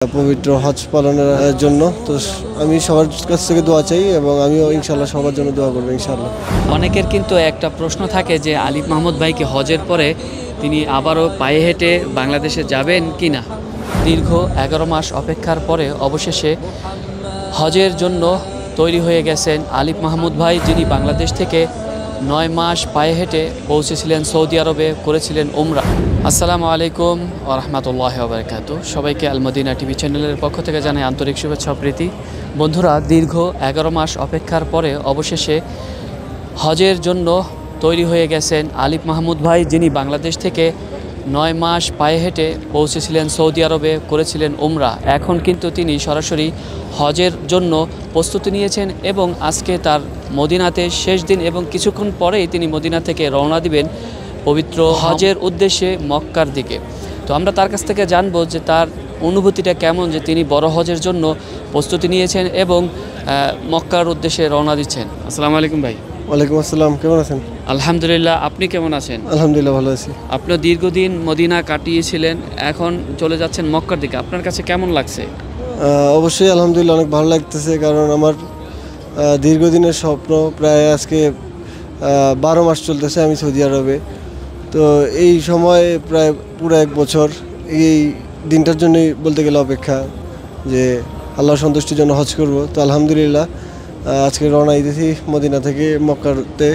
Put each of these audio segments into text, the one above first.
পবিত্র হজ পালনের জন্য। তো আমি সবার কাছ থেকে দোয়া চাই এবং আমিও ইনশাল্লাহ সবার জন্য দোয়া করবো ইনশাল্লাহ। অনেকের কিন্তু একটা প্রশ্ন থাকে যে আলিফ মাহমুদ ভাই কি হজের পরে তিনি আবারও পায়ে হেঁটে বাংলাদেশে যাবেন কি না। দীর্ঘ 11 মাস অপেক্ষার পরে অবশেষে হজের জন্য তৈরি হয়ে গেছেন আলিফ মাহমুদ ভাই, যিনি বাংলাদেশ থেকে 9 মাস পায়ে হেঁটে পৌঁছেছিলেন সৌদি আরবে, করেছিলেন উমরা। আসসালামু আলাইকুম ওয়া রাহমাতুল্লাহি ওয়া বারাকাতুহু। সবাইকে আল মদিনা টিভি চ্যানেলের পক্ষ থেকে জানাই আন্তরিক শুভেচ্ছা ও প্রীতি। বন্ধুরা, দীর্ঘ 11 মাস অপেক্ষার পরে অবশেষে হজের জন্য তৈরি হয়ে গেছেন আলিফ মাহমুদ ভাই, যিনি বাংলাদেশ থেকে 9 মাস পায়ে হেঁটে পৌঁছেছিলেন সৌদি আরবে, করেছিলেন উমরা। এখন কিন্তু তিনি সরাসরি হজের জন্য প্রস্তুতি নিয়েছেন এবং আজকে তার মদিনাতে শেষ দিন এবং কিছুক্ষণ পরেই তিনি মদিনা থেকে রওনা দিবেন পবিত্র হজের উদ্দেশ্যে মক্কার দিকে। তো আমরা তার কাছ থেকে জানবো যে তার অনুভূতিটা কেমন, যে তিনি বড় হজের জন্য প্রস্তুতি নিয়েছেন এবং মক্কার উদ্দেশ্যে রওনা দিচ্ছেন। আসসালামু আলাইকুম ভাই। ওয়ালাইকুম আসসালাম, কেমন আছেন? আলহামদুলিল্লাহ, আপনি কেমন আছেন? আলহামদুলিল্লাহ ভালো আছি। আপনি দীর্ঘদিন মদিনা কাটিয়েছিলেন, এখন চলে যাচ্ছেন মক্কার দিকে, আপনার কাছে কেমন লাগছে? অবশ্যই আলহামদুলিল্লাহ অনেক ভালো লাগতেছে, কারণ আমার দীর্ঘদিনের স্বপ্ন। প্রায় আজকে 12 মাস চলতেছে আমি সৌদি আরবে। তো এই সময় প্রায় পুরো 1 বছর এই দিনটার জন্যই বলতে গেলে অপেক্ষা, যে আল্লাহর সন্তুষ্টির জন্য হজ করব। তো আলহামদুলিল্লাহ আজকে রওনা দিতেছি মদিনা থেকে মক্কাতে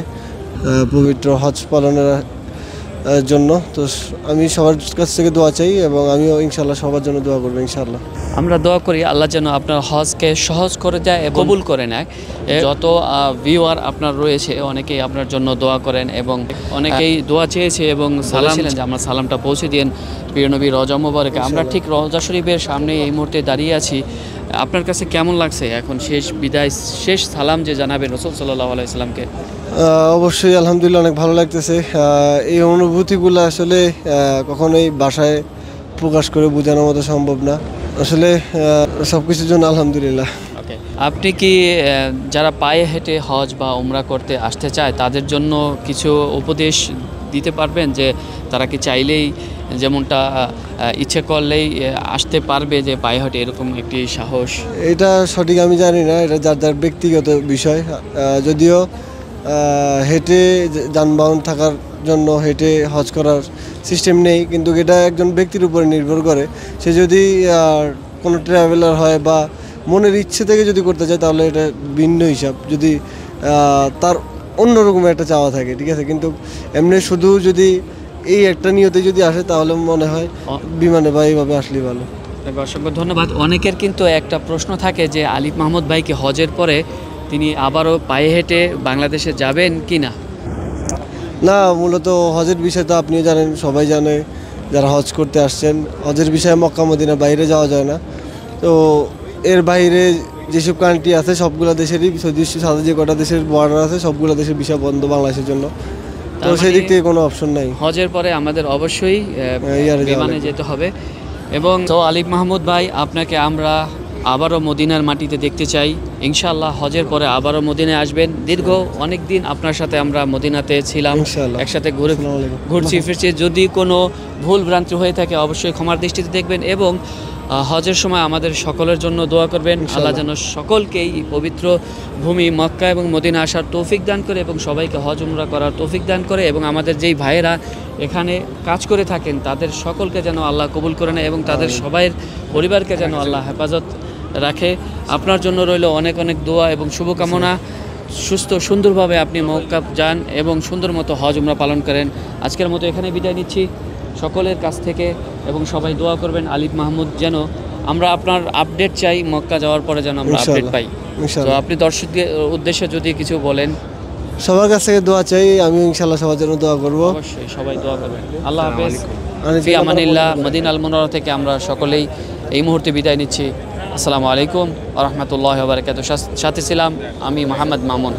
পবিত্র হজ পালনের জন্য। তো আমি সবার কাছ থেকে দোয়া চাই এবং আমিও ইনশাল্লাহ সবার জন্য দোয়া করবো ইনশাল্লাহ। আমরা দোয়া করি আল্লাহ যেন আপনার হজকে সহজ করে দেয় এবং কবুল করে নেয়। যত ভিউয়ার আপনার রয়েছে অনেকেই আপনার জন্য দোয়া করেন এবং অনেকেই দোয়া চেয়েছে এবং সালাম ছিলেন যে আমরা সালামটা পৌঁছে দিন প্রিয় নবী রওজা মুবারকে। আমরা ঠিক রওজা শরীফের সামনে এই মুহূর্তে দাঁড়িয়ে আছি। আপনার কাছে কেমন লাগছে এখন শেষ বিদায়, শেষ সালাম যে জানাবেন রাসূল সাল্লাল্লাহু আলাইহি সাল্লামকে? অবশ্যই আলহামদুলিল্লাহ অনেক ভালো লাগতেছে। এই অনুভূতিগুলো আসলে কখনোই বাসায় প্রকাশ করে বোঝানোর মতো সম্ভব না। আসলে সব কিছুর জন্য আলহামদুলিল্লাহ। আপনি কি যারা পায়ে হেঁটে হজ বা উমরা করতে আসতে চায় তাদের জন্য কিছু উপদেশ দিতে পারবেন, যে তারা কি চাইলেই যেমনটা ইচ্ছে করলেই আসতে পারবে, যে পায়ে হেঁটে এরকম একটি সাহস? এটা সঠিক আমি জানি না, এটা যার যার ব্যক্তিগত বিষয়। যদিও হেঁটে যানবাহন থাকার জন্য হেঁটে হজ করার সিস্টেম নেই, কিন্তু এটা একজন ব্যক্তির উপরে নির্ভর করে। সে যদি কোনো ট্রাভেলার হয় বা মনের ইচ্ছে থেকে যদি করতে চায় তাহলে এটা ভিন্ন হিসাব। যদি তার অন্যরকম একটা চাওয়া থাকে, ঠিক আছে, কিন্তু এমনি শুধু যদি এই একটা নিয়তে যদি আসে তাহলে মনে হয় বিমানে বা এইভাবে আসলেই ভালো। অসংখ্য ধন্যবাদ। অনেকের কিন্তু একটা প্রশ্ন থাকে যে আলিফ মাহমুদ ভাই কি হজের পরে তিনি আবারও পায়ে হেঁটে বাংলাদেশে যাবেন কি না? না, মূলত হজের বিষয় তো আপনিও জানেন, সবাই জানে যারা হজ করতে আসছেন। হজের বিষয়ে মক্কা মদিনার বাইরে যাওয়া যায় না। তো এর বাইরে যেসব কান্ট্রি আছে সবগুলো দেশেরই, সাথে যে কটা দেশের বর্ডার আছে সবগুলো দেশের ভিসা বন্ধ বাংলাদেশের জন্য। তো সেই দিক থেকে কোনো অপশন নাই। হজের পরে আমাদের অবশ্যই বিমানে যেতে হবে। এবং তো আলিফ মাহমুদ ভাই, আপনাকে আমরা আবারও মদিনার মাটিতে দেখতে চাই। ইনশাআল্লাহ হজের পরে আবারও মদিনায় আসবেন। দীর্ঘ অনেক দিন আপনার সাথে আমরা মদিনাতে ছিলাম, একসাথে ঘুরছি ফিরছি। যদি কোনো ভুল ভ্রান্তি হয়ে থাকে অবশ্যই ক্ষমার দৃষ্টিতে দেখবেন এবং হজের সময় আমাদের সকলের জন্য দোয়া করবেন। আল্লাহ যেন সকলকেই পবিত্র ভূমি মক্কা এবং মদিনা আসার তৌফিক দান করে এবং সবাইকে হজ উমরা করার তৌফিক দান করে এবং আমাদের যেই ভাইয়েরা এখানে কাজ করে থাকেন তাদের সকলকে যেন আল্লাহ কবুল করে নেয় এবং তাদের সবাইয়ের পরিবারকে যেন আল্লাহ হেফাজত রাখে। আপনার জন্য রইল অনেক অনেক দোয়া এবং শুভকামনা। সুস্থ সুন্দরভাবে আপনি মক্কা যান এবং সুন্দর মতো হজ উমরা পালন করেন। আজকের মতো এখানে বিদায় নিচ্ছি সকলের কাছ থেকে এবং সবাই দোয়া করবেন আলিফ মাহমুদ যেন, আমরা আপনার আপডেট চাই মক্কা যাওয়ার পরে যেন আমরা আপডেট পাই। তো আপনি দর্শকদের উদ্দেশ্যে যদি কিছু বলেন। সবার কাছ থেকে দোয়া চাই, আমি ইনশাআল্লাহ সবার জন্য দোয়া করব। অবশ্যই সবাই দোয়া করবেন। আল্লাহ হাফেজ। ফি আমানিল্লাহ। মদিনা আল মুনাওয়ারা থেকে আমরা সকলেই এই মুহূর্তে বিদায় নিচ্ছি। আসসালামু আলাইকুম ওয়া রাহমাতুল্লাহি ওয়া বারাকাতুহু। সাথে ছিলাম আমি মোহাম্মদ মামুন।